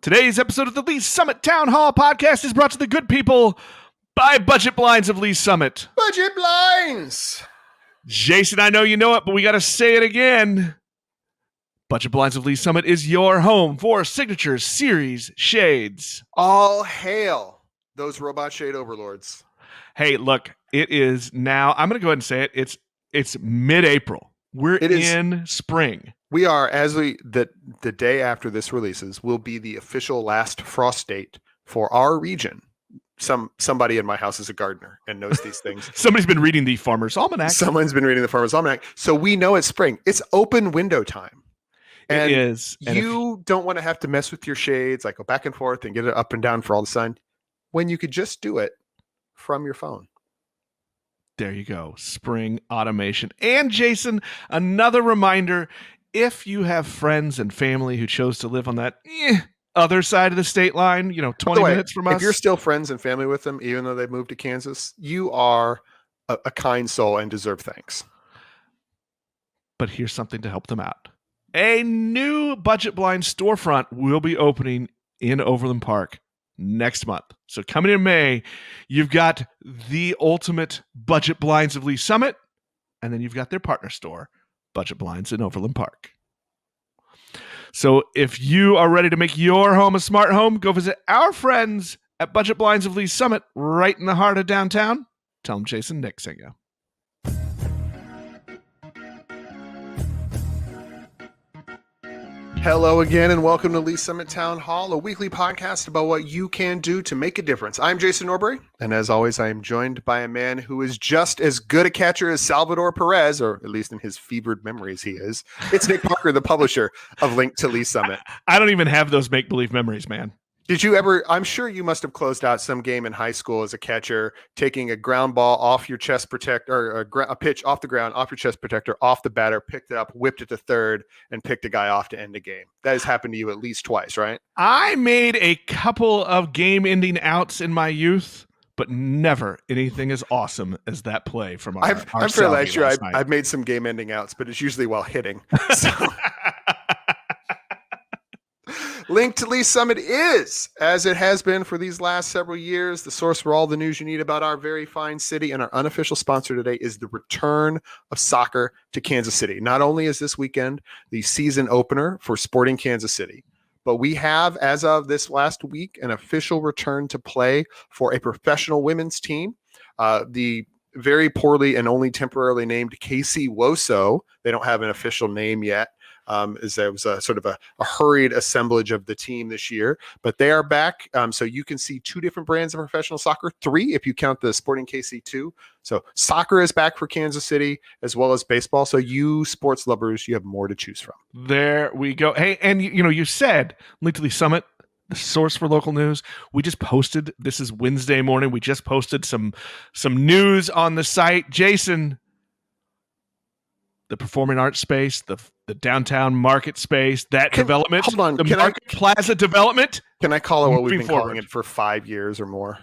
Today's episode of the Lee Summit Town Hall podcast is brought to the good people by Budget Blinds of Lee Summit. Budget Blinds! Jason, I know you know it, but we got to say it again. Budget Blinds of Lee Summit is your home for signature series shades. All hail those robot shade overlords. Hey, look, it is now, I'm going to go ahead and say it, it's mid-April. We're in spring. We are, the day after this releases, will be the official last frost date for our region. Somebody in my house is a gardener and knows these things. Somebody's been reading the Farmer's Almanac. Someone's been reading the Farmer's Almanac. So we know it's spring. It's open window time. And it is. And you don't want to have to mess with your shades, like go back and forth and get it up and down for all the sun, when you could just do it from your phone. There you go. Spring automation. And Jason, another reminder, if you have friends and family who chose to live on that other side of the state line, 20 minutes from us. If you're still friends and family with them, even though they've moved to Kansas, you are a kind soul and deserve thanks. But here's something to help them out. A new Budget Blind storefront will be opening in Overland Park next month. So coming in May, you've got the ultimate Budget Blinds of Lee Summit, and then you've got their partner store, Budget Blinds in Overland Park. So if you are ready to make your home a smart home, go visit our friends at Budget Blinds of Lee Summit right in the heart of downtown. Tell them Jason Nick sent you. Hello again, and welcome to Lee Summit Town Hall, a weekly podcast about what you can do to make a difference. I'm Jason Norbury, and as always, I am joined by a man who is just as good a catcher as Salvador Perez, or at least in his fevered memories he is. It's Nick Parker, the publisher of Link to Lee Summit. I don't even have those make-believe memories, man. Did you ever, I'm sure you must have closed out some game in high school as a catcher, taking a ground ball off your chest protector, or a pitch off the ground, off your chest protector, off the batter, picked it up, whipped it to third, and picked a guy off to end a game. That has happened to you at least twice, right? I made a couple of game-ending outs in my youth, but never anything as awesome as that play from our I'm fairly sure I've made some game-ending outs, but it's usually while hitting. So. Link to Lee Summit is, as it has been for these last several years, the source for all the news you need about our very fine city. And our unofficial sponsor today is the return of soccer to Kansas City. Not only is this weekend the season opener for Sporting Kansas City, but we have, as of this last week, an official return to play for a professional women's team. The very poorly and only temporarily named KC Woso. They don't have an official name yet. As there was a sort of a hurried assemblage of the team this year, but they are back. So you can see two different brands of professional soccer, three if you count the Sporting KC2. So soccer is back for Kansas City as well as baseball. So you sports lovers, you have more to choose from. There we go. Hey, and you said Link to Lee Summit, the source for local news. We just posted, this is Wednesday morning, we just posted some news on the site. Jason, the performing arts space, the downtown market space, development, hold on, the Market Plaza development. Can I call it what we've been calling it for 5 years or more?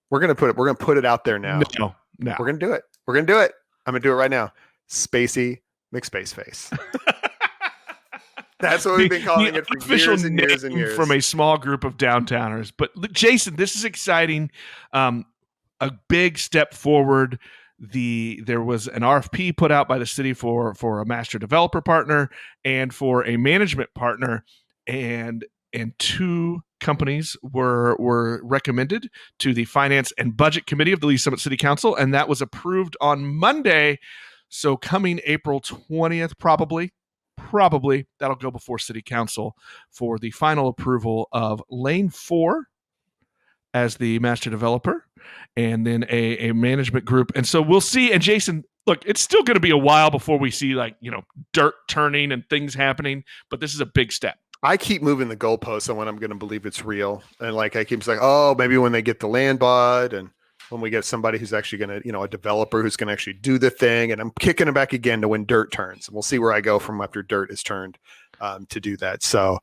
We're gonna put it out there now. No. We're gonna do it. I'm gonna do it right now. Spacey McSpaceface. That's what we've been calling it for years and years and years. From a small group of downtowners. But Jason, this is exciting. A big step forward. There was an RFP put out by the city for a master developer partner and for a management partner, and two companies were recommended to the Finance and Budget Committee of the Lee Summit City Council, and that was approved on Monday. So coming April 20th, probably that'll go before City Council for the final approval of Lane 4 as the master developer, and then a management group. And so we'll see. And Jason, look, it's still going to be a while before we see dirt turning and things happening, but this is a big step. I keep moving the goalposts on when I'm going to believe it's real. And I keep saying, oh, maybe when they get the land bud, and when we get somebody who's actually going to, a developer who's going to actually do the thing. And I'm kicking it back again to when dirt turns. And we'll see where I go from after dirt is turned to do that. So,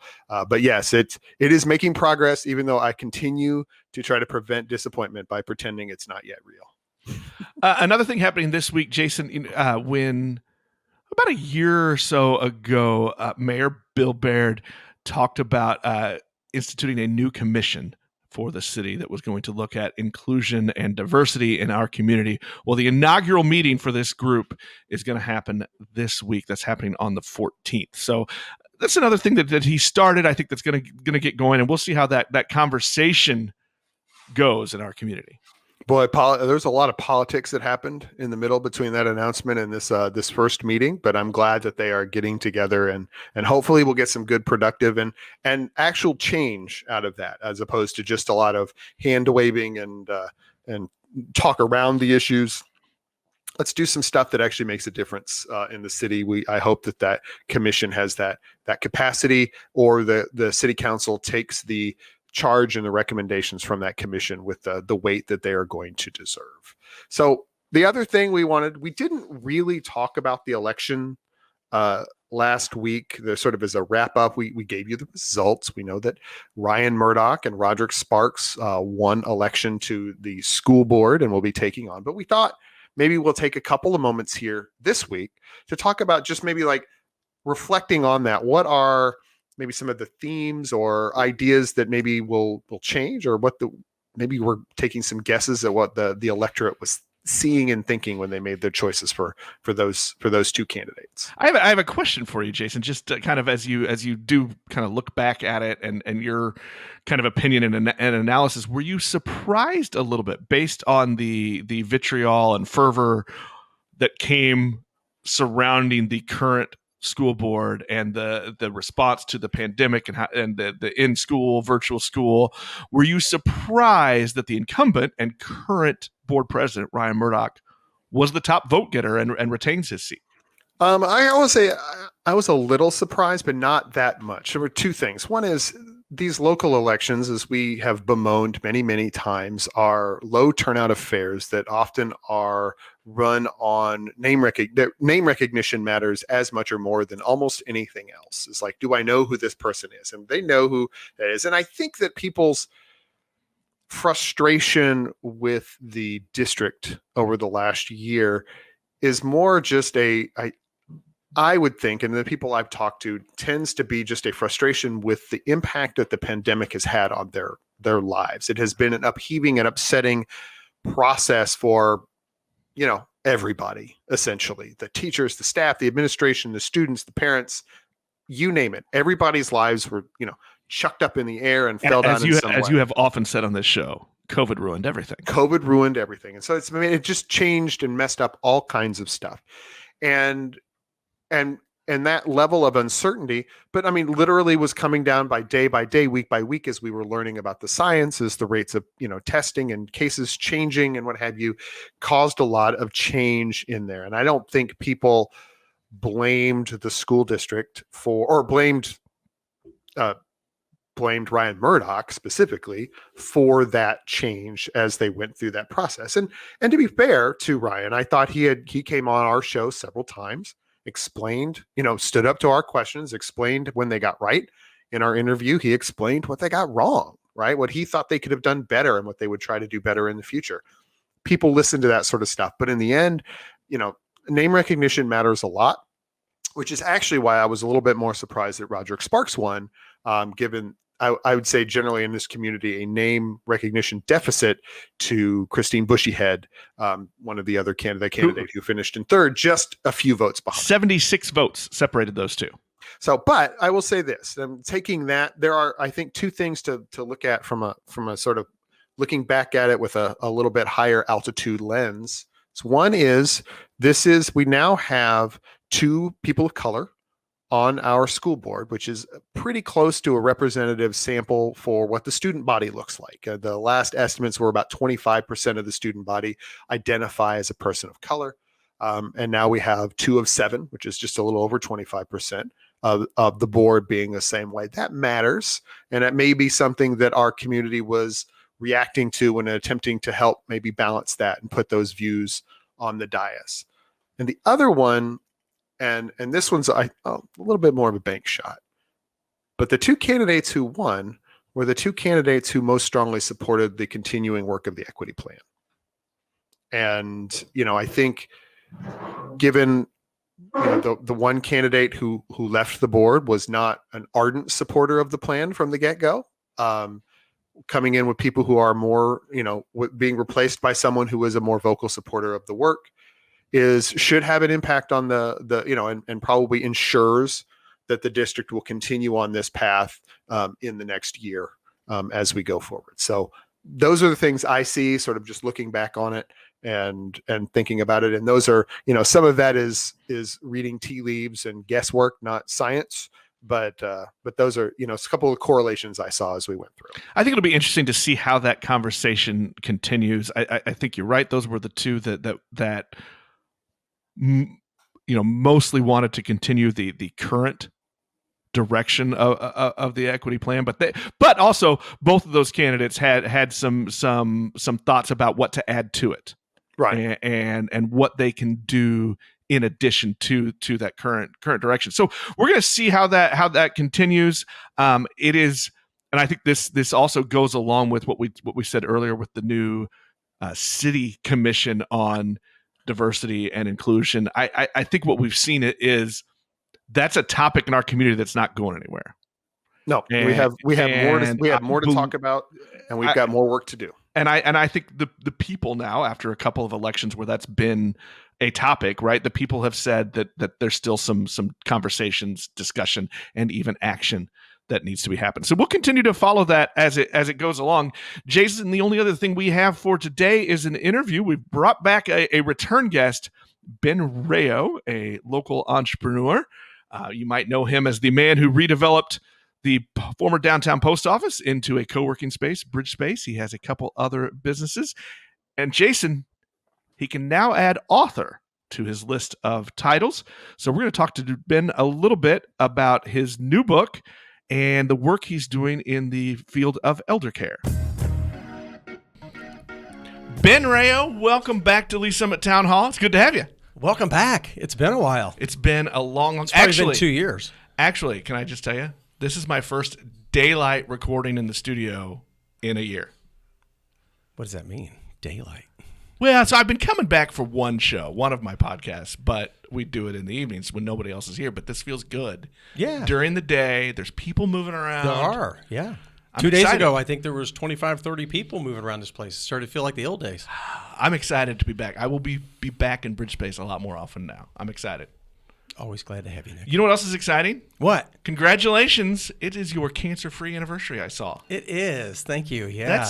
but yes, it is making progress, even though I continue to try to prevent disappointment by pretending it's not yet real. Another thing happening this week, Jason, when about a year or so ago, Mayor Bill Baird talked about instituting a new commission for the city that was going to look at inclusion and diversity in our community. Well, the inaugural meeting for this group is going to happen this week. That's happening on the 14th. So that's another thing that he started. I think that's going to get going, and we'll see how that conversation goes in our community. Boy, there's a lot of politics that happened in the middle between that announcement and this first meeting, but I'm glad that they are getting together, and hopefully we'll get some good productive and actual change out of that, as opposed to just a lot of hand waving and talk around the issues. Let's do some stuff that actually makes a difference in the city. I hope that commission has that capacity, or the city council takes the charge and the recommendations from that commission with the weight that they are going to deserve. So the other thing we didn't really talk about the election last week. The sort of as a wrap up, we gave you the results. We know that Ryan Murdoch and Roderick Sparks won election to the school board and will be taking on. But we thought maybe we'll take a couple of moments here this week to talk about just maybe like reflecting on that. What are maybe some of the themes or ideas that maybe will change, or maybe we're taking some guesses at what the electorate was seeing and thinking when they made their choices for those two candidates. I have a question for you, Jason, just kind of as you do kind of look back at it and your kind of opinion and analysis. Were you surprised a little bit based on the vitriol and fervor that came surrounding the current school board and the response to the pandemic and the in-school virtual school? Were you surprised that the incumbent and current board president Ryan Murdoch was the top vote getter and retains his seat? I will say I was a little surprised, but not that much. There were two things. One is these local elections, as we have bemoaned many, many times, are low turnout affairs that often are run on name recognition matters as much or more than almost anything else. It's like, do I know who this person is? And they know who that is. And I think that people's frustration with the district over the last year is more just I would think, and the people I've talked to, tends to be just a frustration with the impact that the pandemic has had on their lives. It has been an upheaving and upsetting process for, everybody, essentially. The teachers, the staff, the administration, the students, the parents, you name it. Everybody's lives were, chucked up in the air and fell down in some way. As you have often said on this show, COVID ruined everything. COVID ruined everything. And so it just changed and messed up all kinds of stuff. And that level of uncertainty, but literally was coming down by day, week by week, as we were learning about the sciences, the rates of, testing and cases changing and what have you, caused a lot of change in there. And I don't think people blamed the school district blamed Ryan Murdoch specifically for that change as they went through that process. And to be fair to Ryan, I thought he came on our show several times, explained, stood up to our questions, explained when they got right. In our interview, he explained what they got wrong, right? What he thought they could have done better and what they would try to do better in the future. People listen to that sort of stuff. But in the end, name recognition matters a lot, which is actually why I was a little bit more surprised that Roderick Sparks won, given I would say generally in this community, a name recognition deficit to Christine Bushyhead, one of the other candidate who finished in third, just a few votes behind. 76 votes separated those two. So, but I will say this, taking that, there are, I think, two things to look at from a sort of looking back at it with a little bit higher altitude lens. So one is, we now have two people of color on our school board, which is pretty close to a representative sample for what the student body looks like. The last estimates were about 25% of the student body identify as a person of color. And now we have 2 of 7, which is just a little over 25% of the board being the same way. That matters. And it may be something that our community was reacting to when attempting to help maybe balance that and put those views on the dais. And the other one, and this one's a little bit more of a bank shot, but the two candidates who won were the two candidates who most strongly supported the continuing work of the equity plan. And, I think given the one candidate who left the board was not an ardent supporter of the plan from the get-go, Coming in with people who are more, being replaced by someone who is a more vocal supporter of the work should have an impact on and probably ensures that the district will continue on this path in the next year as we go forward. So those are the things I see, sort of just looking back on it and thinking about it. And those are, some of that is reading tea leaves and guesswork, not science. But those are, a couple of correlations I saw as we went through. I think it'll be interesting to see how that conversation continues. I think you're right. Those were the two that mostly wanted to continue the current direction of the equity plan, but also both of those candidates had some thoughts about what to add to it, right, and what they can do in addition to that current direction. So we're going to see how that continues. It is, and I think this also goes along with what we said earlier with the new city commission on diversity and inclusion. I think what we've seen is that's a topic in our community that's not going anywhere. No, we have more to talk about, and we've got more work to do. And I think the people now, after a couple of elections where that's been a topic, right? The people have said that there's still some conversations, discussion, and even action that needs to be happening. So we'll continue to follow that as it goes along. Jason, the only other thing we have for today is an interview. We've brought back a return guest, Ben Rayo, a local entrepreneur. You might know him as the man who redeveloped the former downtown post office into a co-working space, Bridge Space. He has a couple other businesses. And Jason, he can now add author to his list of titles. So we're going to talk to Ben a little bit about his new book and the work he's doing in the field of elder care. Ben Rayo, welcome back to Lee Summit Town Hall. It's good to have you. Welcome back. It's been a while. It's been a long It's probably been 2 years. Actually, can I just tell you, this is my first daylight recording in the studio in a year. What does that mean? Daylight. Well, so I've been coming back for one of my podcasts, but we do it in the evenings when nobody else is here. But this feels good. Yeah. During the day, there's people moving around. There are, yeah. I'm 2 days excited. ago, I think there was 25, 30 people moving around this place. It started to feel like the old days. I'm excited to be back. I will be back in Bridge Space a lot more often now. I'm excited. Always glad to have you, Nick. You know what else is exciting? What? Congratulations. It is your cancer-free anniversary, I saw. It is. Thank you. Yeah.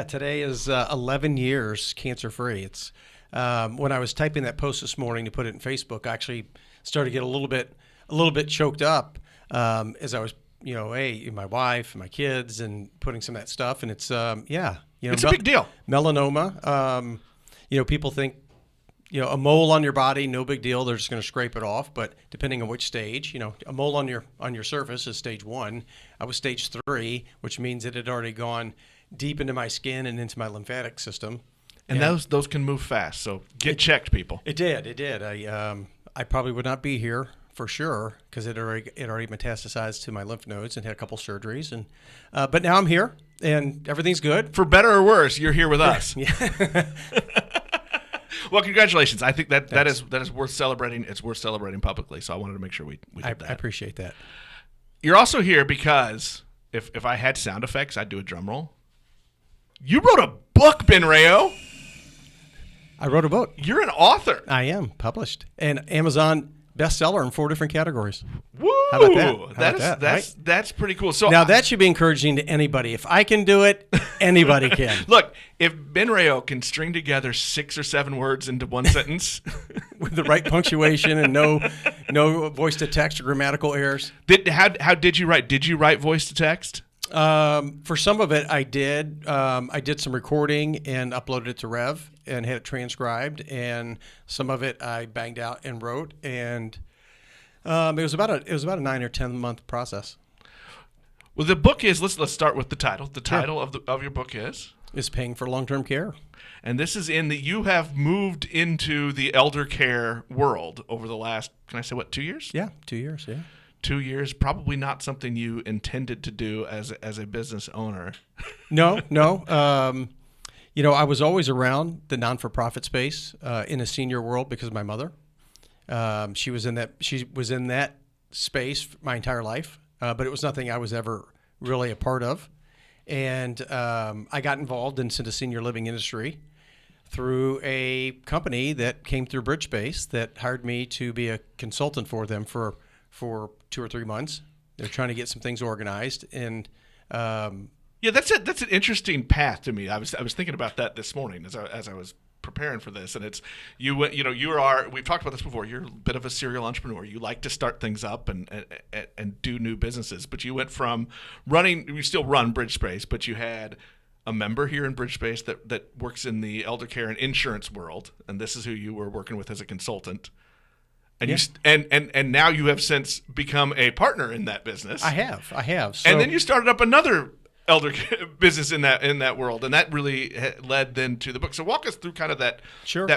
Today is 11 years cancer-free. It's when I was typing that post this morning to put it in Facebook, I actually started to get a little bit choked up as I was, my wife and my kids and putting some of that stuff. And it's, it's a big deal. Melanoma. People think, a mole on your body, no big deal. They're just going to scrape it off. But depending on which stage, a mole on your surface is stage 1. I was stage 3, which means it had already gone deep into my skin and into my lymphatic system. And those can move fast. So get checked, people. It did. I probably would not be here for sure because it already metastasized to my lymph nodes and had a couple surgeries. And but now I'm here and everything's good. For better or worse, you're here with us. Yeah. Well, congratulations. I think that is worth celebrating. It's worth celebrating publicly. So I wanted to make sure we did that. I appreciate that. You're also here because if I had sound effects, I'd do a drum roll. You wrote a book, Ben Rayo. I wrote a book. You're an author. I am published and Amazon bestseller in 4 different categories. Woo! How about that? That's pretty cool. So now that should be encouraging to anybody. If I can do it, anybody can. Look, if Ben Rayo can string together 6 or 7 words into one sentence with the right punctuation and no voice to text or grammatical errors. How did you write? Did you write voice to text? For some of it, I did. I did some recording and uploaded it to Rev and had it transcribed. And some of it I banged out and wrote. And it was about a 9 or 10 month process. Well, the book is. Let's start with the title. The title of your book is Paying for Long-Term Care. And this is you have moved into the elder care world over the last, can I say 2 years? Yeah, 2 years. Yeah. 2 years, probably not something you intended to do as a business owner. No. I was always around the non-for-profit space in a senior world because of my mother. She was in that space my entire life, but it was nothing I was ever really a part of. And I got involved into the senior living industry through a company that came through BridgeSpace that hired me to be a consultant for them for 2 or 3 months. They're trying to get some things organized, and yeah, that's an interesting path to me. I was thinking about that this morning as I was preparing for this, and it's we've talked about this before. You're a bit of a serial entrepreneur. You like to start things up and do new businesses, but you went from you still run BridgeSpace, but you had a member here in BridgeSpace that works in the elder care and insurance world, and this is who you were working with as a consultant. And and now you have since become a partner in that business. I have. So, and then you started up another elder care business in that world, and that really led then to the book. So walk us through kind of that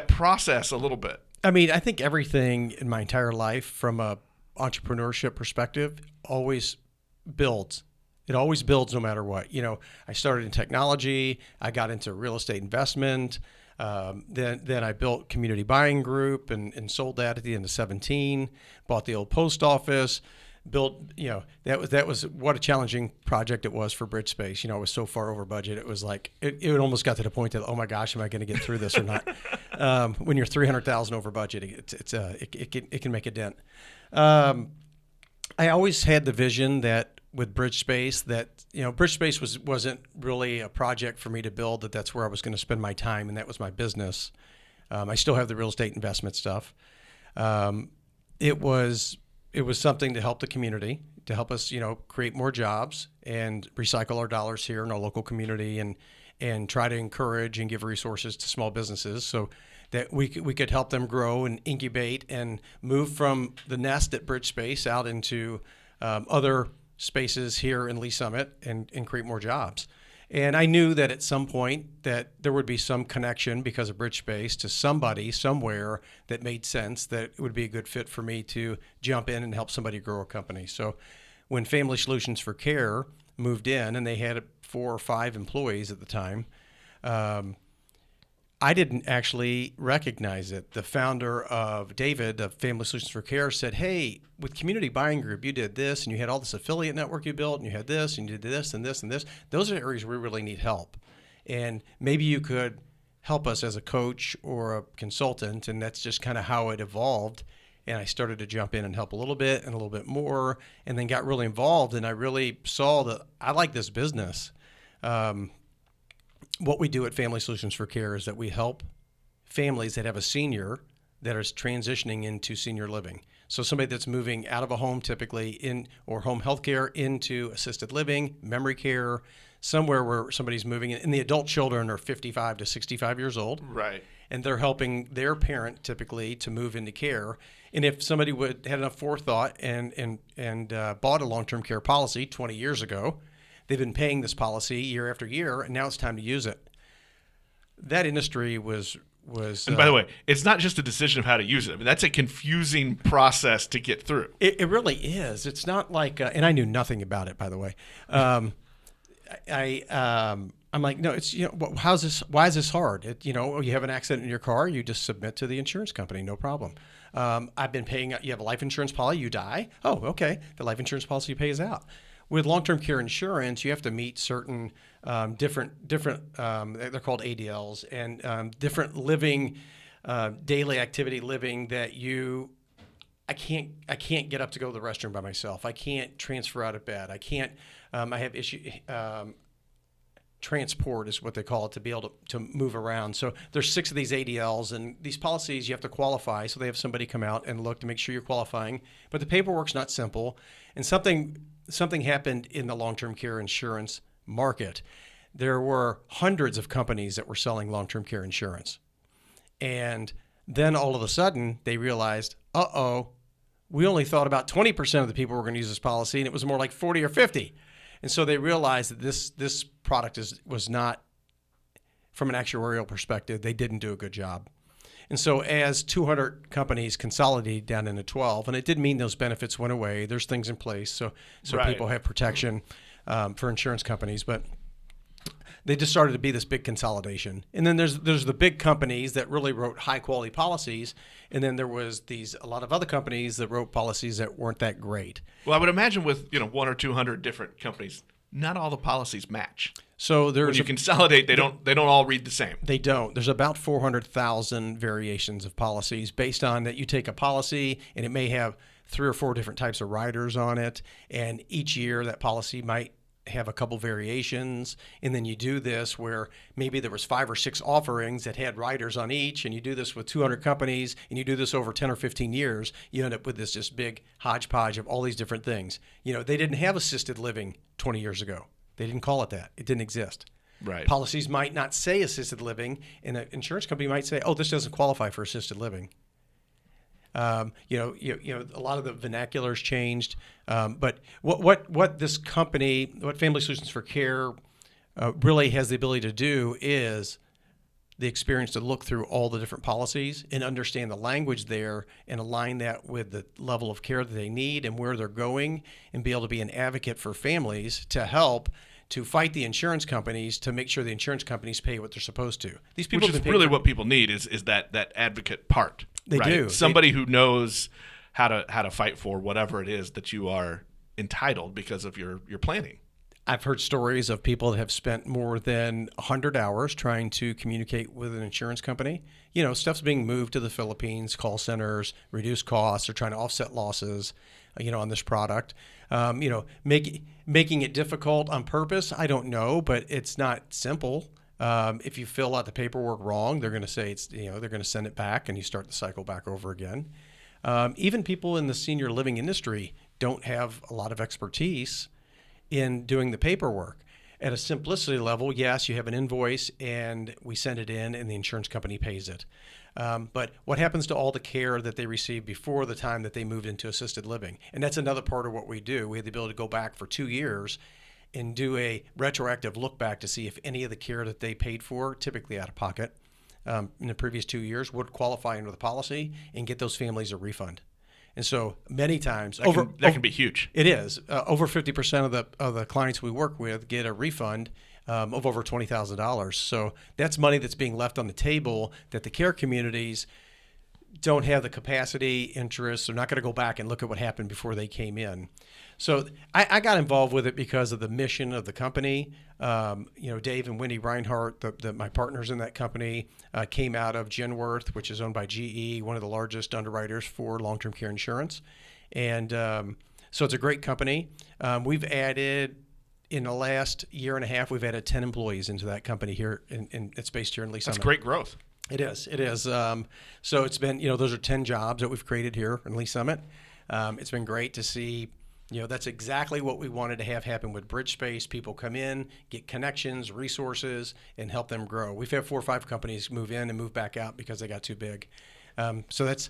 process a little bit. I mean, I think everything in my entire life from a entrepreneurship perspective always builds. It always builds no matter what. I started in technology. I got into real estate investment. Then I built Community Buying Group and sold that at the end of 2017. Bought the old post office. Built, that was what a challenging project it was for BridgeSpace. It was so far over budget. It was like it almost got to the point that, oh my gosh, am I going to get through this or not? When you're $300,000 over budget, it can make a dent. I always had the vision that with BridgeSpace BridgeSpace wasn't really a project for me to build, that's where I was going to spend my time, and that was my business. I still have the real estate investment stuff. It was something to help the community, to help us, create more jobs and recycle our dollars here in our local community, and try to encourage and give resources to small businesses so that we could help them grow and incubate and move from the nest at BridgeSpace out into other spaces here in Lee Summit and create more jobs. And I knew that at some point that there would be some connection because of BridgeSpace to somebody somewhere that made sense, that it would be a good fit for me to jump in and help somebody grow a company. So when Family Solutions for Care moved in, and they had 4 or 5 employees at the time, I didn't actually recognize it. The founder of David of Family Solutions for Care said, hey, with Community Buying Group, you did this, and you had all this affiliate network you built, and you had this, and you did this, and this, and this. Those are areas where we really need help. And maybe you could help us as a coach or a consultant, and that's just kind of how it evolved. And I started to jump in and help a little bit and a little bit more, and then got really involved, and I really saw that I like this business. What we do at Family Solutions for Care is that we help families that have a senior that is transitioning into senior living. So somebody that's moving out of a home typically or home health care into assisted living, memory care, somewhere where somebody's moving in. And the adult children are 55 to 65 years old. Right. And they're helping their parent typically to move into care. And if somebody had enough forethought and bought a long-term care policy 20 years ago, they've been paying this policy year after year, and now it's time to use it. That industry was. And by the way, it's not just a decision of how to use it. I mean, that's a confusing process to get through. It really is. It's not like, and I knew nothing about it, by the way. I'm like, no, it's how's this? Why is this hard? You have an accident in your car, you just submit to the insurance company, no problem. I've been paying. You have a life insurance policy, you die. Oh, okay. The life insurance policy pays out. With long-term care insurance, you have to meet certain different they're called ADLs, and different living, daily activity living that I can't get up to go to the restroom by myself. I can't transfer out of bed. I can't. I have issue. Transport is what they call it, to be able to move around. So there's 6 of these ADLs, and these policies you have to qualify. So they have somebody come out and look to make sure you're qualifying. But the paperwork's not simple, and something happened in the long-term care insurance market. There were hundreds of companies that were selling long-term care insurance. And then all of a sudden they realized, we only thought about 20% of the people were going to use this policy, and it was more like 40 or 50. And so they realized that this product was not, from an actuarial perspective, they didn't do a good job. And so as 200 companies consolidated down into 12, and it didn't mean those benefits went away. There's things in place so right. People have protection for insurance companies, but they just started to be this big consolidation. And then there's the big companies that really wrote high quality policies, and then there was a lot of other companies that wrote policies that weren't that great. Well, I would imagine with 100 or 200 different companies, not all the policies match. So When there's you consolidate, they don't all read the same. They don't. There's about 400,000 variations of policies based on that. You take a policy and it may have 3 or 4 different types of riders on it. And each year that policy might have a couple variations. And then you do this where maybe there was 5 or 6 offerings that had riders on each. And you do this with 200 companies and you do this over 10 or 15 years. You end up with this just big hodgepodge of all these different things. They didn't have assisted living 20 years ago. They didn't call it that. It didn't exist. Right. Policies might not say assisted living, and an insurance company might say, "Oh, this doesn't qualify for assisted living." A lot of the vernacular's changed. But what this company, what Family Solutions for Care, really has the ability to do is the experience to look through all the different policies and understand the language there and align that with the level of care that they need and where they're going, and be able to be an advocate for families to help to fight the insurance companies to make sure the insurance companies pay what they're supposed to. These people Which is really what people need is that advocate part. They right? do. Somebody who knows how to fight for whatever it is that you are entitled because of your planning. I've heard stories of people that have spent more than 100 hours trying to communicate with an insurance company. Stuff's being moved to the Philippines, call centers, reduce costs, they're trying to offset losses, on this product. Making it difficult on purpose, I don't know, but it's not simple. If you fill out the paperwork wrong, they're going to say they're going to send it back and you start the cycle back over again. Even people in the senior living industry don't have a lot of expertise in doing the paperwork. At a simplicity level, yes, you have an invoice and we send it in and the insurance company pays it. But what happens to all the care that they received before the time that they moved into assisted living? And that's another part of what we do. We have the ability to go back for 2 years and do a retroactive look back to see if any of the care that they paid for, typically out of pocket, in the previous 2 years would qualify under the policy and get those families a refund. And so many times that can be huge. It is. Over 50% of the clients we work with get a refund of over $20,000. So that's money that's being left on the table that the care communities don't have the capacity, interest. They're not going to go back and look at what happened before they came in. So I got involved with it because of the mission of the company. Dave and Wendy Reinhardt, my partners in that company, came out of Genworth, which is owned by GE, one of the largest underwriters for long-term care insurance. And so it's a great company. We've added, in the last year and a half, we've added 10 employees into that company here. It's based here in Lee Summit. That's great growth. It is. So it's been, those are 10 jobs that we've created here in Lee Summit. It's been great to see. That's exactly what we wanted to have happen with Bridge Space. People come in, get connections, resources, and help them grow. We've had 4 or 5 companies move in and move back out because they got too big. So that's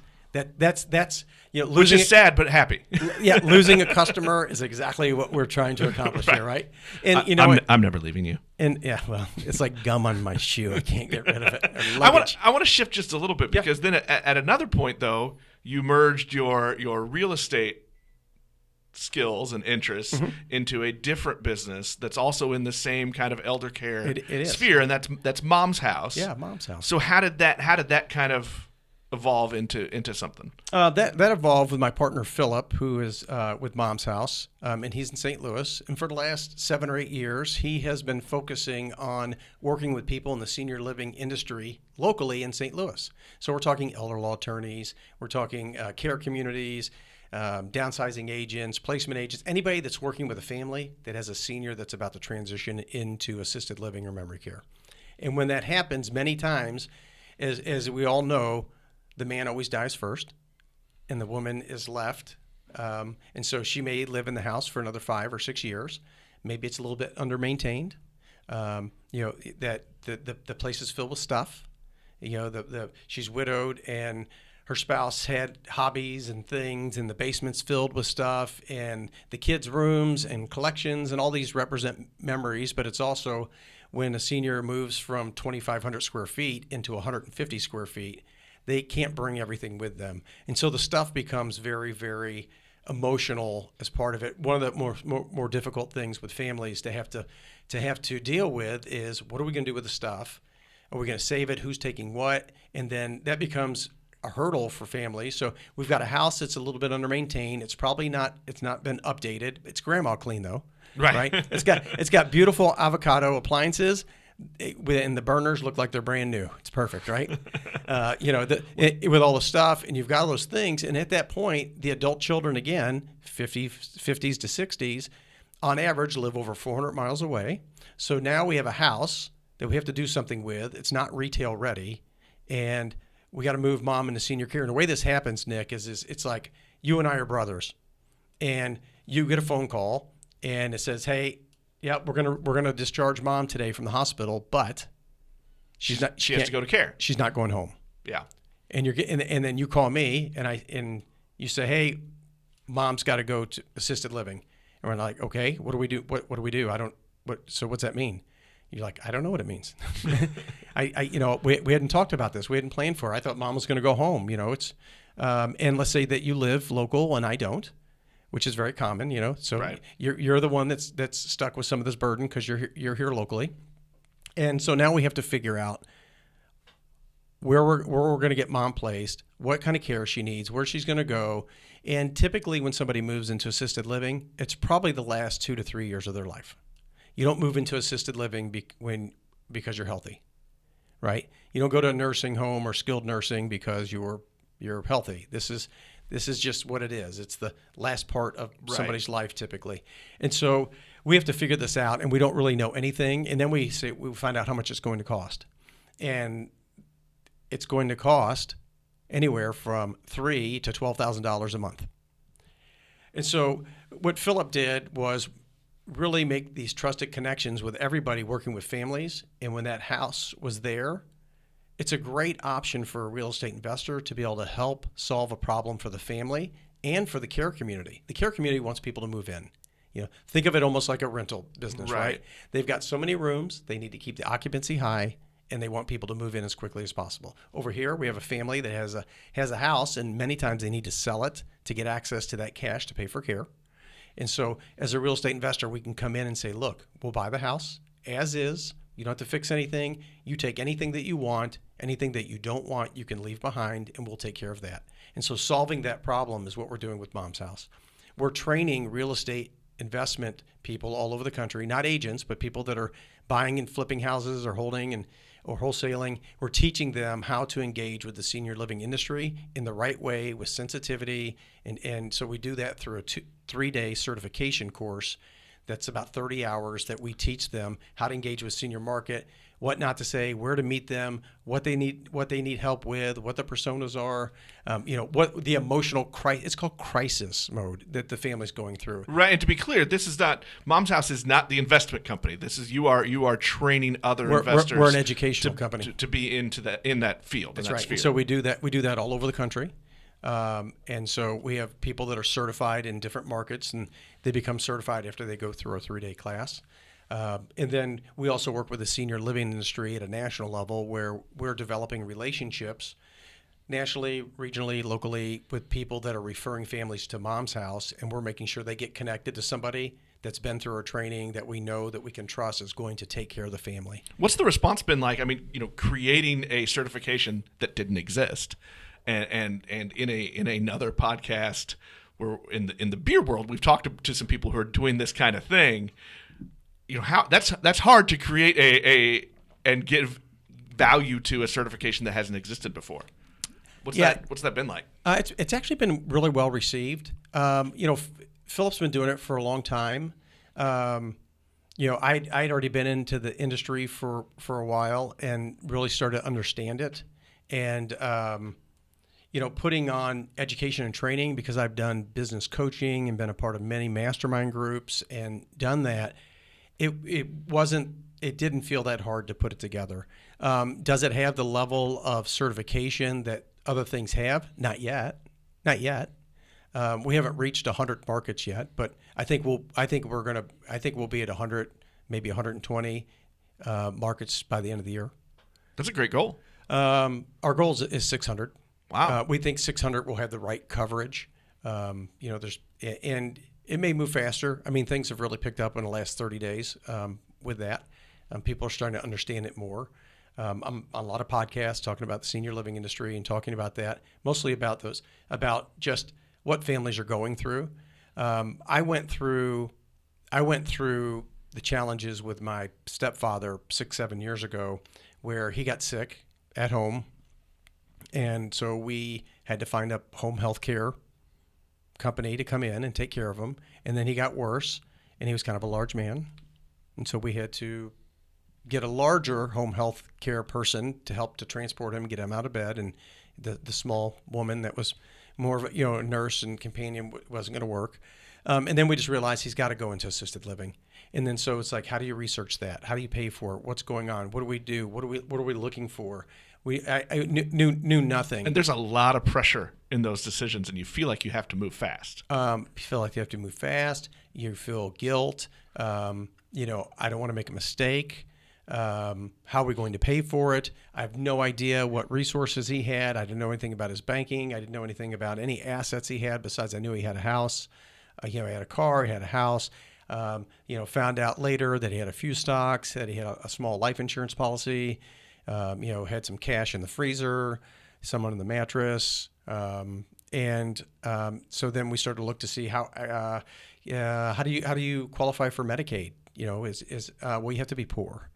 losing, which is sad but happy. Yeah, losing a customer is exactly what we're trying to accomplish here, right? And I'm never leaving you. And yeah, well, it's like gum on my shoe. I can't get rid of it. I want to shift just a little bit because then at another point though, you merged your real estate skills and interests into a different business that's also in the same kind of elder care sphere, and that's Mom's House. Yeah, Mom's House. So how did that kind of evolve into something? That evolved with my partner Philip, who is with Mom's House, and he's in St. Louis. And for the last 7 or 8 years, he has been focusing on working with people in the senior living industry locally in St. Louis. So we're talking elder law attorneys, we're talking care communities, downsizing agents, placement agents, anybody that's working with a family that has a senior that's about to transition into assisted living or memory care. And when that happens, many times, as we all know, the man always dies first and the woman is left. And so she may live in the house for another 5 or 6 years. Maybe it's a little bit under-maintained. That the place is filled with stuff. She's widowed and her spouse had hobbies and things, and the basement's filled with stuff, and the kids' rooms and collections, and all these represent memories. But it's also when a senior moves from 2,500 square feet into 150 square feet, they can't bring everything with them. And so the stuff becomes very, very emotional as part of it. One of the more difficult things with families to have to deal with is, what are we going to do with the stuff? Are we going to save it? Who's taking what? And then that becomes a hurdle for families. So we've got a house that's a little bit under-maintained. It's not been updated. It's grandma clean though. Right. It's got beautiful avocado appliances. And the burners look like they're brand new. It's perfect, right? With all the stuff, and you've got all those things. And at that point, the adult children, again, 50s to 60s, on average, live over 400 miles away. So now we have a house that we have to do something with. It's not retail ready, and we got to move mom into senior care. And the way this happens, Nick, is it's like you and I are brothers, and you get a phone call, and it says, "Hey, yeah, we're gonna discharge mom today from the hospital, but she has to go to care. She's not going home." Yeah. And and then you call me and you say, "Hey, mom's got to go to assisted living," and we're like, "Okay, what do we do? What do we do? So what's that mean?" You're like, "I don't know what it means." We hadn't talked about this. We hadn't planned for it. I thought mom was going to go home. And let's say that you live local and I don't, which is very common, So right. you're the one that's stuck with some of this burden because you're here locally, and so now we have to figure out where we're going to get mom placed, what kind of care she needs, where she's going to go, and typically when somebody moves into assisted living, it's probably the last 2 to 3 years of their life. You don't move into assisted living because you're healthy, right? You don't go to a nursing home or skilled nursing because you're healthy. This is just what it is. It's the last part of somebody's life typically. And so we have to figure this out, and we don't really know anything. And then we find out how much it's going to cost. And it's going to cost anywhere from $3,000 to $12,000 a month. And so what Philip did was really make these trusted connections with everybody working with families. And when that house was there, it's a great option for a real estate investor to be able to help solve a problem for the family and for the care community. The care community wants people to move in. Think of it almost like a rental business, right? They've got so many rooms, they need to keep the occupancy high, and they want people to move in as quickly as possible. Over here, we have a family that has a house, and many times they need to sell it to get access to that cash to pay for care. And so as a real estate investor, we can come in and say, look, we'll buy the house as is. You don't have to fix anything. You take anything that you want, anything that you don't want, you can leave behind, and we'll take care of that. And so solving that problem is what we're doing with Mom's House. We're training real estate investment people all over the country, not agents, but people that are buying and flipping houses or holding or wholesaling. We're teaching them how to engage with the senior living industry in the right way with sensitivity. And so we do that through a 3-day certification course that's about 30 hours that we teach them how to engage with senior market, what not to say, where to meet them, what they need help with, what the personas are, what the emotional crisis, it's called crisis mode that the family's going through. Right, and to be clear, this is not, Mom's House is not the investment company. This is, you are training other investors. We're an educational company. To be in that field. That's right. And so we do that all over the country. And so we have people that are certified in different markets, and they become certified after they go through a 3-day class. And then we also work with the senior living industry at a national level where we're developing relationships nationally, regionally, locally with people that are referring families to Mom's House, and we're making sure they get connected to somebody that's been through our training that we know that we can trust is going to take care of the family. What's the response been like? I mean, creating a certification that didn't exist. And in another podcast, where in the beer world, we've talked to some people who are doing this kind of thing. How that's hard to create and give value to a certification that hasn't existed before. What's that been like? It's actually been really well received. Philip's been doing it for a long time. I'd already been into the industry for a while and really started to understand it. And putting on education and training, because I've done business coaching and been a part of many mastermind groups and done that, it didn't feel that hard to put it together. Does it have the level of certification that other things have? Not yet. We haven't reached 100 markets yet, but I think we'll be at 100, maybe 120 markets by the end of the year. That's a great goal. Our goal is 600. Wow. We think 600 will have the right coverage. And it may move faster. I mean, things have really picked up in the last 30 days with that. People are starting to understand it more. I'm on a lot of podcasts talking about the senior living industry and talking about that, mostly about just what families are going through. I went through I went through the challenges with my stepfather 6-7 years ago, where he got sick at home, and so we had to find a home health care company to come in and take care of him. And then he got worse, and he was kind of a large man, and so we had to get a larger home health care person to help to transport him, get him out of bed, and the small woman that was more of a, a nurse and companion wasn't going to work. And then we just realized he's got to go into assisted living. And then so it's like, how do you research that? How do you pay for it? What's going on? What do we do? What are we looking for? I knew nothing. And there's a lot of pressure in those decisions, and you feel like you have to move fast. You feel like you have to move fast. You feel guilt. I don't want to make a mistake. How are we going to pay for it? I have no idea what resources he had. I didn't know anything about his banking. I didn't know anything about any assets he had besides I knew he had a house. He had a car, he had a house. Found out later that he had a few stocks, that he had a small life insurance policy, had some cash in the freezer, some on the mattress. So then we started to look to see how do you qualify for Medicaid? You have to be poor.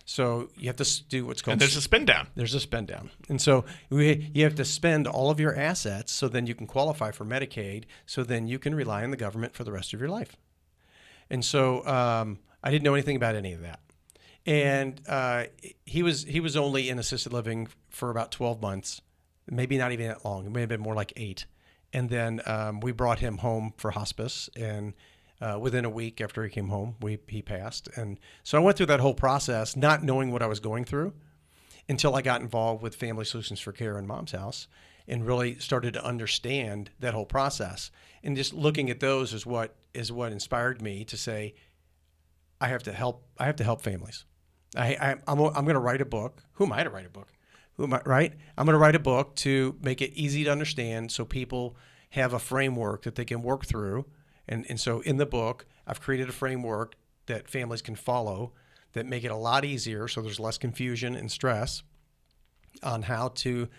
So you have to do what's called... And there's a spend down. There's a spend down. And so you have to spend all of your assets so then you can qualify for Medicaid, so then you can rely on the government for the rest of your life. And so I didn't know anything about any of that. And he was only in assisted living for about 12 months, maybe not even that long. It may have been more like 8. And then we brought him home for hospice, and within a week after he came home, he passed. And so I went through that whole process, not knowing what I was going through, until I got involved with Family Solutions for Care in Mom's house and really started to understand that whole process. And just looking at those is what inspired me to say, I have to help families. I'm going to write a book. Who am I to write a book? Right? I'm going to write a book to make it easy to understand so people have a framework that they can work through. And so in the book, I've created a framework that families can follow that make it a lot easier, so there's less confusion and stress on how to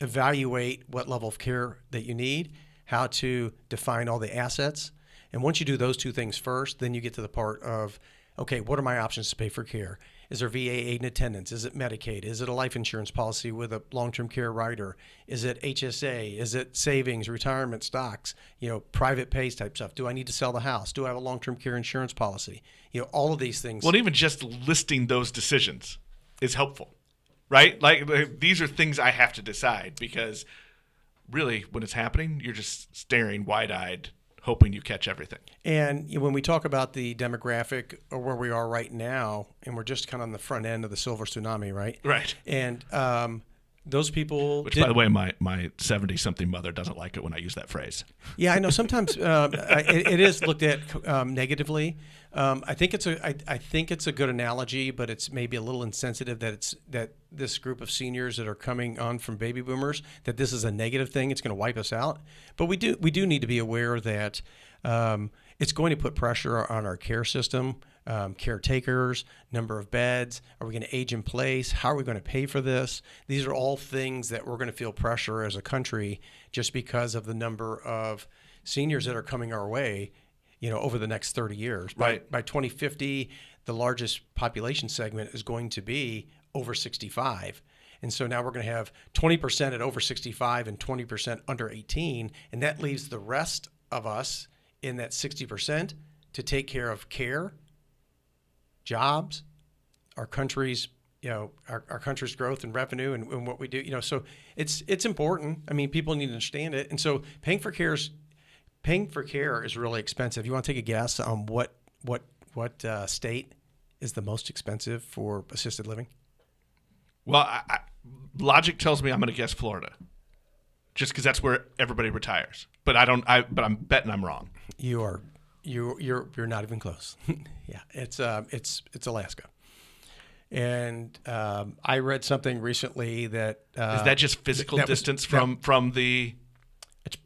evaluate what level of care that you need, how to define all the assets. And once you do those two things first, then you get to the part of, okay, what are my options to pay for care? Is there VA aid and attendance? Is it Medicaid? Is it a life insurance policy with a long-term care rider? Is it HSA? Is it savings, retirement, stocks, private pays type stuff? Do I need to sell the house? Do I have a long-term care insurance policy? All of these things. Well, even just listing those decisions is helpful, right? Like these are things I have to decide, because really when it's happening, you're just staring wide-eyed, hoping you catch everything. And when we talk about the demographic or where we are right now, and we're just kind of on the front end of the silver tsunami, right? Right. And those people... Which, by the way, my 70-something mother doesn't like it when I use that phrase. Yeah, I know. Sometimes it is looked at negatively. I think it's a good analogy, but it's maybe a little insensitive that this group of seniors that are coming on from baby boomers, that this is a negative thing. It's going to wipe us out. But we do need to be aware that it's going to put pressure on our care system, caretakers, number of beds. Are we going to age in place? How are we going to pay for this? These are all things that we're going to feel pressure as a country just because of the number of seniors that are coming our way, over the next 30 years. Right. By 2050, the largest population segment is going to be over 65. And so now we're going to have 20% at over 65 and 20% under 18. And that leaves the rest of us in that 60% to take care of care, jobs, our country's, our country's growth and revenue and what we do, so it's important. I mean, people need to understand it. And so paying for care is really expensive. You want to take a guess on what state is the most expensive for assisted living? Well, logic tells me I'm going to guess Florida, just because that's where everybody retires. But but I'm betting I'm wrong. You're not even close. Yeah, it's Alaska. And I read something recently that is that just physical distance from the.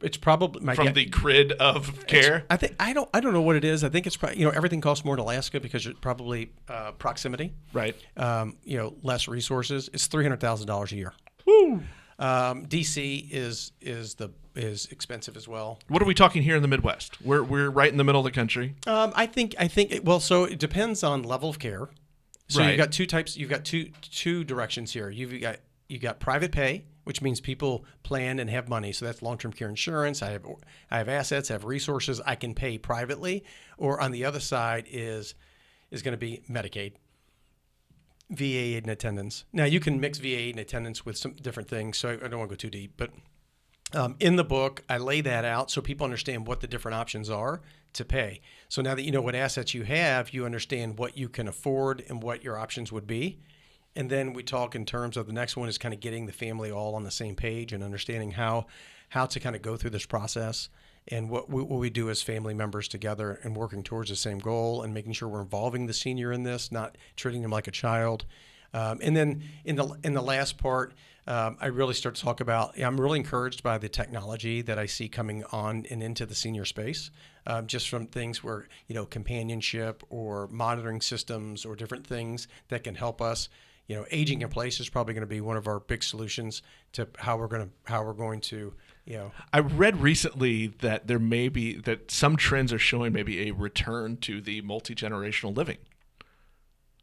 It's probably from the grid of care. I don't know what it is. I think it's probably everything costs more in Alaska because it's probably proximity, right? Less resources. It's $300,000 a year. Woo. DC is expensive as well. What are we talking here in the Midwest? We're right in the middle of the country. I think so it depends on level of care. So Right. you've got two types. You've got two directions here. You got private pay, which means people plan and have money. So that's long-term care insurance. I have assets, I have resources. I can pay privately. Or on the other side is going to be Medicaid, VA aid and attendance. Now you can mix VA aid and attendance with some different things. So I don't want to go too deep, but in the book, I lay that out so people understand what the different options are to pay. So now that you know what assets you have, you understand what you can afford and what your options would be. And then we talk in terms of the next one is kind of getting the family all on the same page and understanding how to kind of go through this process and what we do as family members together and working towards the same goal and making sure we're involving the senior in this, not treating them like a child. And then in the last part, I really start to talk about, I'm really encouraged by the technology that I see coming on and into the senior space, just from things where, companionship or monitoring systems or different things that can help us. Aging in place is probably going to be one of our big solutions to how we're going to. I read recently that that some trends are showing maybe a return to the multi-generational living,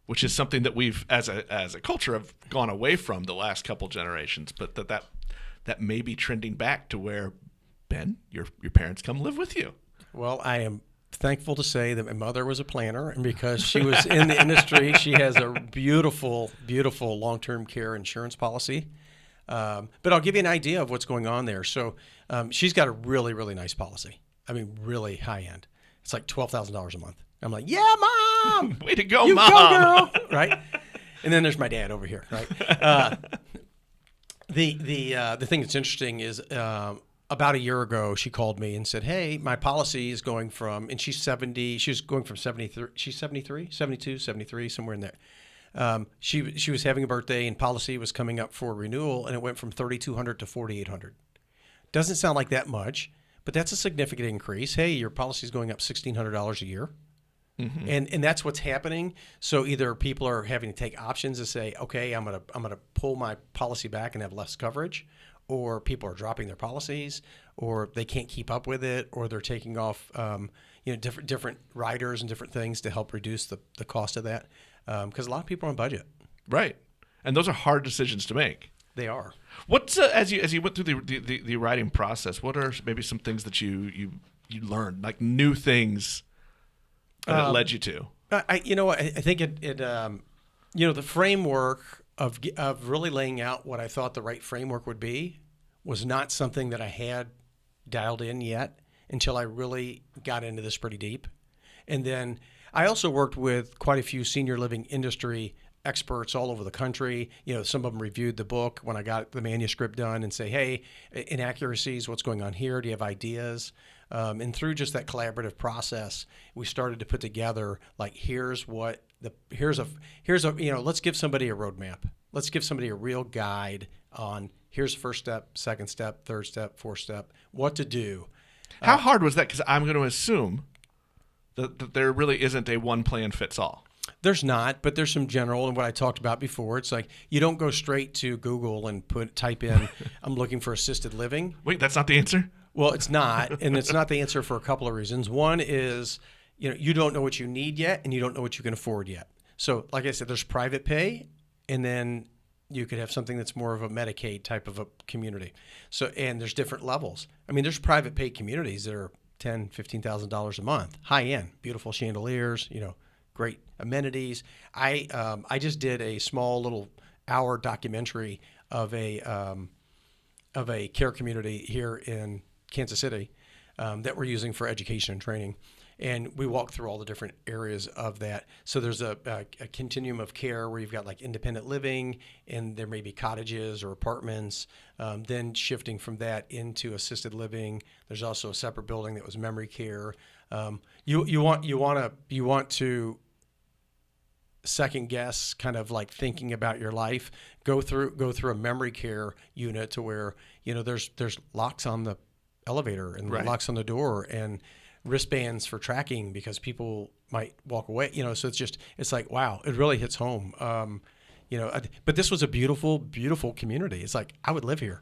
which is something that we've as a culture have gone away from the last couple generations, but that may be trending back to where, Ben, your parents come live with you. Well, I am thankful to say that my mother was a planner, and because she was in the industry, she has a beautiful, beautiful long-term care insurance policy. But I'll give you an idea of what's going on there. So she's got a really, really nice policy. I mean, really high end. It's like $12,000 a month. I'm like, yeah, Mom! Way to go, you Mom! Go, girl! Right? And then there's my dad over here, right? The thing that's interesting is about a year ago, she called me and said, hey, my policy is going from, and she's 70, she was going from 73, she's 73, 72, 73, somewhere in there. She was having a birthday and policy was coming up for renewal, and it went from $3,200 to $4,800. Doesn't sound like that much, but that's a significant increase. Hey, your policy is going up $1,600 a year. Mm-hmm. And that's what's happening. So either people are having to take options to say, okay, I'm gonna pull my policy back and have less coverage, or people are dropping their policies, or they can't keep up with it, or they're taking off different riders and different things to help reduce the cost of that. Because a lot of people are on budget. Right. And those are hard decisions to make. They are. What's as you went through the writing process, what are maybe some things that you learned, like new things that it led you to? I think it the framework of really laying out what I thought the right framework would be was not something that I had dialed in yet until I really got into this pretty deep. And then I also worked with quite a few senior living industry experts all over the country. Some of them reviewed the book when I got the manuscript done and say, hey, inaccuracies, what's going on here? Do you have ideas? And through just that collaborative process, we started to put together, like, let's give somebody a roadmap. Let's give somebody a real guide on here's first step, second step, third step, fourth step, what to do. How hard was that? Because I'm going to assume that there really isn't a one plan fits all. There's not, but there's some general, and what I talked about before. It's like you don't go straight to Google and type in, I'm looking for assisted living. Wait, that's not the answer? Well, it's not, and it's not the answer for a couple of reasons. One is, you don't know what you need yet, and you don't know what you can afford yet. So, like I said, there's private pay, and then you could have something that's more of a Medicaid type of a community. So, and there's different levels. I mean, there's private pay communities that are $10,000, $15,000 a month, high end, beautiful chandeliers, great amenities. I just did a small little hour documentary of a care community here in Kansas City that we're using for education and training. And we walk through all the different areas of that. So there's a continuum of care where you've got like independent living, and there may be cottages or apartments. Then shifting from that into assisted living. There's also a separate building that was memory care. You want to second guess, kind of like thinking about your life. Go through a memory care unit to where there's locks on the elevator and right. locks on the door and wristbands for tracking because people might walk away. So it's like, wow, it really hits home. But this was a beautiful, beautiful community. It's like I would live here.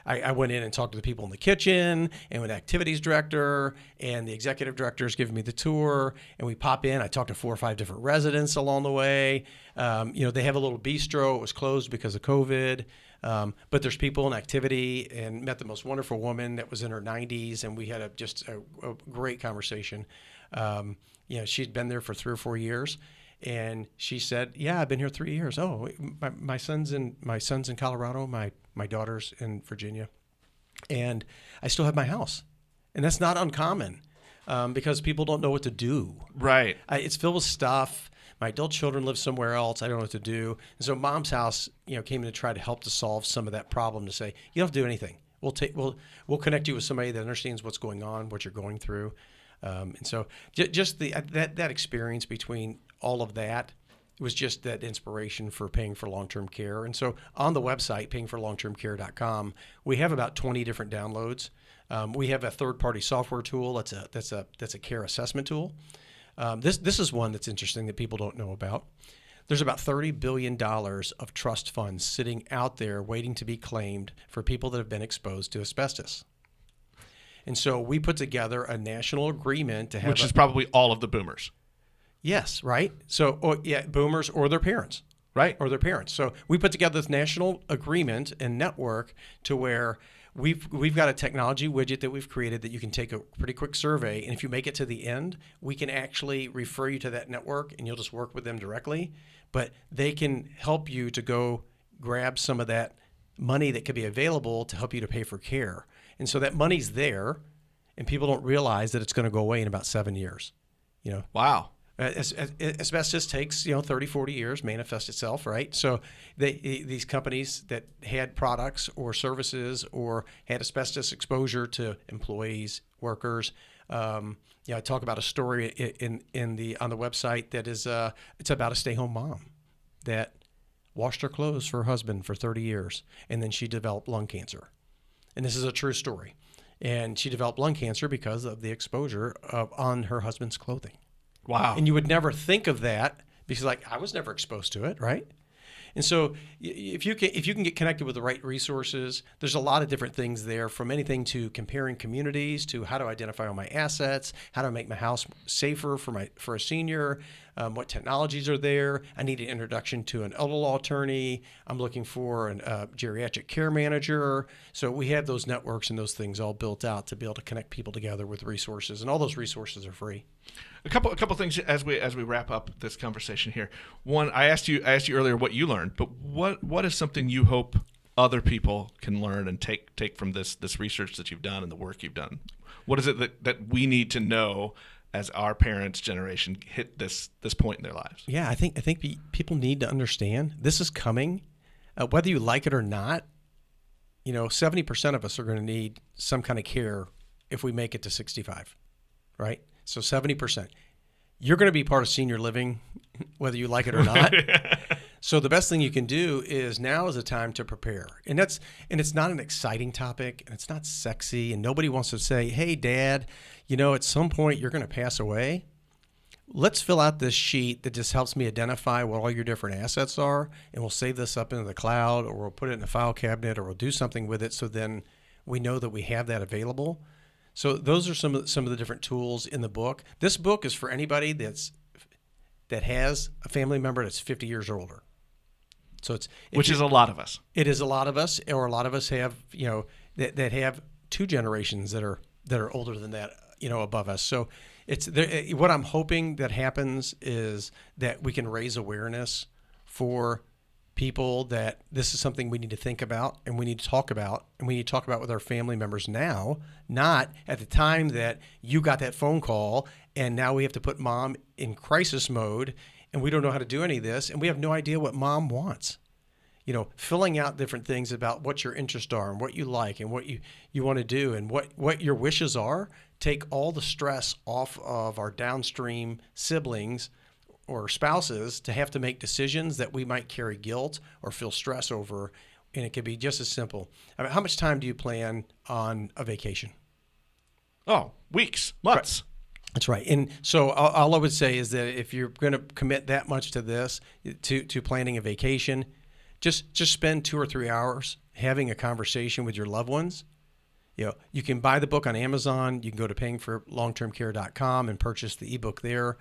I went in and talked to the people in the kitchen and with activities director and the executive director is giving me the tour, and we pop in. I talked to 4 or 5 different residents along the way. They have a little bistro. It was closed because of COVID. But there's people in activity, and met the most wonderful woman that was in her 90s, and we had a great conversation. She'd been there for 3 or 4 years. And she said, "Yeah, I've been here 3 years. Oh, my son's in Colorado, my daughter's in Virginia, and I still have my house." And that's not uncommon, because people don't know what to do. Right. It's filled with stuff. My adult children live somewhere else. I don't know what to do. And so Mom's House, came in to try to help to solve some of that problem. To say, you don't have to do anything. We'll connect you with somebody that understands what's going on, what you're going through. And so just that experience between all of that was just that inspiration for paying for long-term care. And so on the website, payingforlongtermcare.com, we have about 20 different downloads. We have a third-party software tool that's a care assessment tool. This is one that's interesting that people don't know about. There's about $30 billion of trust funds sitting out there waiting to be claimed for people that have been exposed to asbestos. And so we put together a national agreement to have, which is probably all of the boomers. Yes, right. So, boomers or their parents, right, or their parents. So we put together this national agreement and network to where we've got a technology widget that we've created that you can take a pretty quick survey, and if you make it to the end, we can actually refer you to that network, and you'll just work with them directly. But they can help you to go grab some of that money that could be available to help you to pay for care. And so that money's there, and people don't realize that it's going to go away in about 7 years. Wow. Asbestos takes 30, 40 years manifest itself, right? So these companies that had products or services or had asbestos exposure to employees, workers. I talk about a story on the website that is it's about a stay-home mom that washed her clothes for her husband for 30 years, and then she developed lung cancer. And this is a true story. And she developed lung cancer because of the exposure on her husband's clothing. Wow. And you would never think of that because, I was never exposed to it, right? And so if you can get connected with the right resources, there's a lot of different things there, from anything to comparing communities to how to identify all my assets, how to make my house safer for a senior, what technologies are there. I need an introduction to an elder law attorney. I'm looking for a geriatric care manager. So we have those networks and those things all built out to be able to connect people together with resources, and all those resources are free. A couple things as we wrap up this conversation here. One, I asked you earlier what you learned, but what is something you hope other people can learn and take from this research that you've done and the work you've done? What is it that we need to know as our parents' generation hit this point in their lives? Yeah, I think people need to understand this is coming, whether you like it or not. 70% of us are going to need some kind of care if we make it to 65, right? So 70%. You're going to be part of senior living, whether you like it or not. So the best thing you can do is now is a time to prepare. And it's not an exciting topic, and it's not sexy, and nobody wants to say, "Hey, Dad, at some point you're going to pass away. Let's fill out this sheet that just helps me identify what all your different assets are, and we'll save this up into the cloud, or we'll put it in a file cabinet, or we'll do something with it so then we know that we have that available." So those are some of the different tools in the book. This book is for anybody that has a family member that's 50 years or older. So which is a lot of us. It is a lot of us, or a lot of us have that have 2 generations that are older than that, above us. So what I'm hoping that happens is that we can raise awareness for people that this is something we need to think about, and we need to talk about, and we need to talk about with our family members now, not at the time that you got that phone call and now we have to put Mom in crisis mode and we don't know how to do any of this, and we have no idea what Mom wants. Filling out different things about what your interests are and what you like and what you want to do and what your wishes are, take all the stress off of our downstream siblings or spouses to have to make decisions that we might carry guilt or feel stress over. And it could be just as simple. How much time do you plan on a vacation? Oh, weeks, months. That's right. And so all I would say is that if you're going to commit that much to this, to planning a vacation, just spend 2 or 3 hours having a conversation with your loved ones. You can buy the book on Amazon. You can go to payingforlongtermcare.com and purchase the ebook there.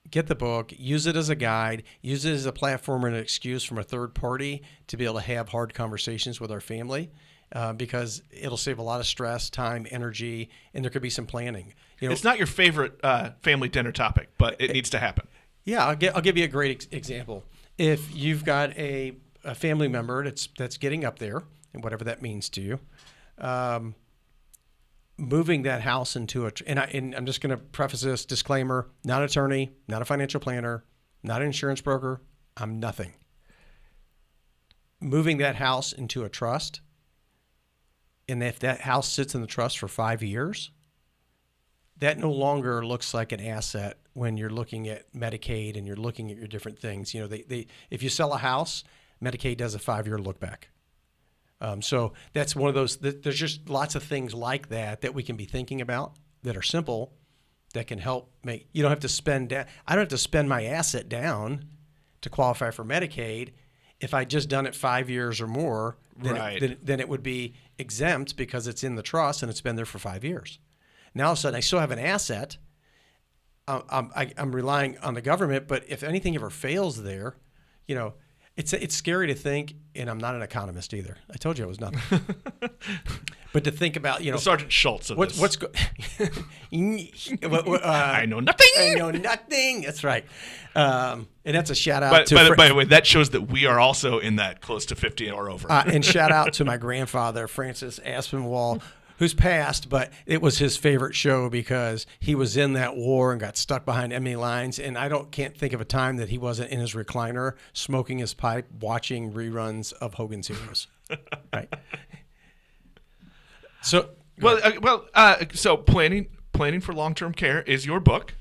Get the book, use it as a guide, use it as a platform or an excuse from a third party to be able to have hard conversations with our family, because it'll save a lot of stress, time, energy, and there could be some planning. It's not your favorite family dinner topic, but it needs to happen. Yeah, I'll give you a great example. If you've got a family member that's getting up there, and whatever that means to you, moving that house into and I'm just going to preface this disclaimer: not an attorney, not a financial planner, not an insurance broker. I'm nothing. Moving that house into a trust, and if that house sits in the trust for 5 years, that no longer looks like an asset when you're looking at Medicaid and you're looking at your different things. If you sell a house, Medicaid does a 5-year look back. So that's one of those. There's just lots of things like that we can be thinking about that are simple, that can help make. You don't have to spend. I don't have to spend my asset down to qualify for Medicaid. If I just done it 5 years or more, then it would be exempt because it's in the trust and it's been there for 5 years. Now all of a sudden I still have an asset. I'm relying on the government, but if anything ever fails there, it's scary to think, and I'm not an economist either. I told you I was nothing. But to think about, the Sergeant Schultz of this. I know nothing. I know nothing. That's right. And that's a shout out by the way, that shows that we are also in that close to 50 or over. And shout out to my grandfather, Francis Aspinwall, who's passed, but it was his favorite show because he was in that war and got stuck behind enemy lines. And can't think of a time that he wasn't in his recliner, smoking his pipe, watching reruns of Hogan's Heroes. Right. So, so planning for long-term care is your book.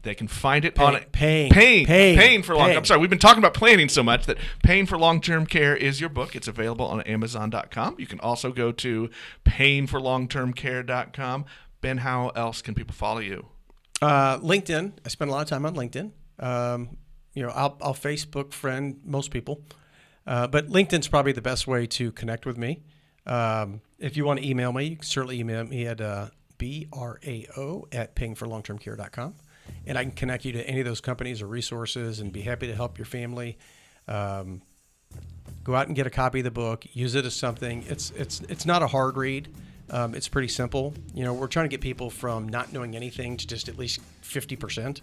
They can find it on Paying for long. I'm sorry, we've been talking about planning so much that Paying for Long-Term Care is your book. It's available on Amazon.com. You can also go to payingforlongtermcare.com. Ben, how else can people follow you? LinkedIn. I spend a lot of time on LinkedIn. I'll Facebook friend most people, but LinkedIn's probably the best way to connect with me. If you want to email me, you can certainly email me at brao@payingforlongtermcare.com. And I can connect you to any of those companies or resources and be happy to help your family. Go out and get a copy of the book. Use it as something. It's not a hard read. It's pretty simple. We're trying to get people from not knowing anything to just at least 50%.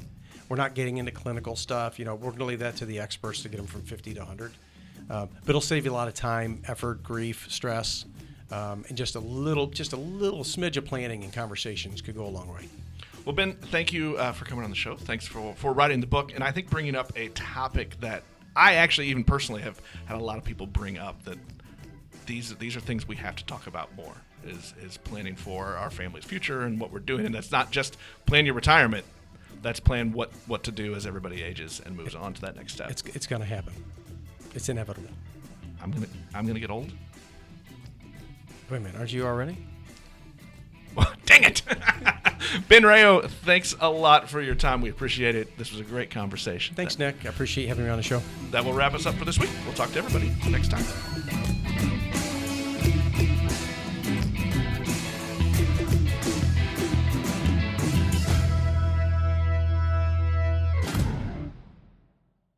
We're not getting into clinical stuff. We're going to leave that to the experts to get them from 50 to 100. But it'll save you a lot of time, effort, grief, stress, and just a little smidge of planning and conversations could go a long way. Well, Ben, thank you for coming on the show. Thanks for writing the book, and I think bringing up a topic that I actually even personally have had a lot of people bring up, that these are things we have to talk about more, is planning for our family's future and what we're doing. And that's not just plan your retirement. That's plan what to do as everybody ages and moves on to that next step. It's going to happen. It's inevitable. I'm gonna get old. Wait a minute, aren't you already? Well, dang it. Ben Rayo, thanks a lot for your time. We appreciate it. This was a great conversation. Thanks, Nick. I appreciate having me on the show. That will wrap us up for this week. We'll talk to everybody next time.